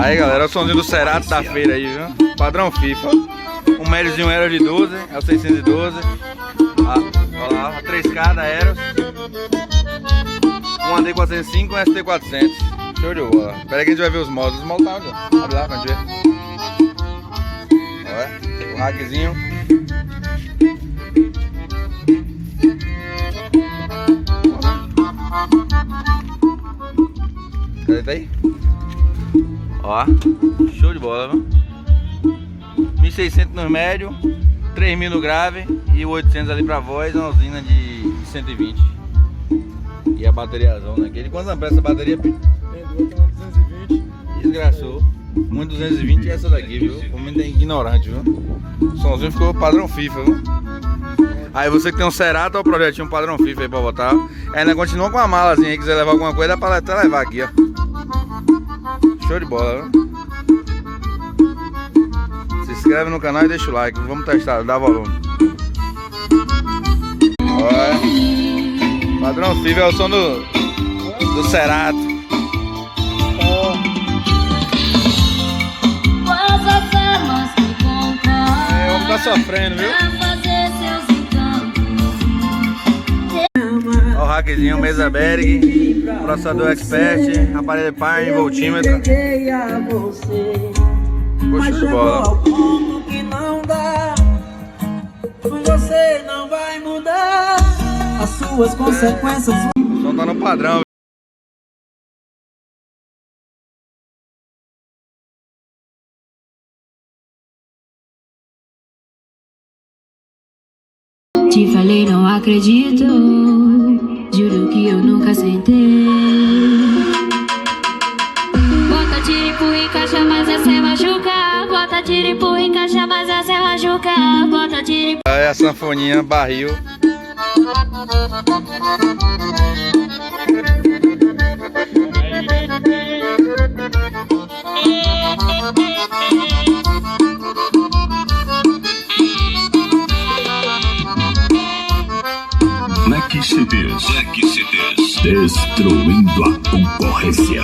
Aí galera, o somzinho do Cerato da feira aí, viu? Padrão FIFA. Um médiozinho Eros de 12, é o 612. Olha lá, 3K da Eros. Um AD405 e um ST400. Show de bola. Espera aí que a gente vai ver os modos. Os modos tá onde? Abre lá pra gente ver. Olha, o hackzinho. Cadê? Tá aí? Ó, show de bola, viu? 1.600 no médio, 3.000 no grave e o 800 ali pra voz, uma usina de 120. E a bateria zona aqui. Quantos amperes essa bateria? Tem duas, tem uma 220. Desgraçou. Uma 220 e essa daqui, viu? O menino é ignorante, viu? O somzinho ficou padrão FIFA, viu? Aí você que tem um Cerato ou um projetinho padrão FIFA aí pra botar. Ainda continua com a malazinha aí, quiser levar alguma coisa, dá pra até levar aqui, ó. Show de bola, viu? Se inscreve no canal e deixa o like. Vamos testar, dá volume. Olha. Padrão FIFA é o som do Cerato. O homem tá sofrendo, viu? Olha o hackzinho, mesa Berg, processador Expert, aparelho Pine, voltímetro. Ficou show de bola. Que não dá, você não vai mudar as suas consequências. O som tá no padrão. Te falei, não acredito. Juro que eu nunca sentei. Bota tiro, empurra, encaixa, mas essa é machuca. Bota tiro, empurra, encaixa, mas essa é machuca. Bota tiro. É a sanfoninha, barril. Black CDs, destruindo a concorrência.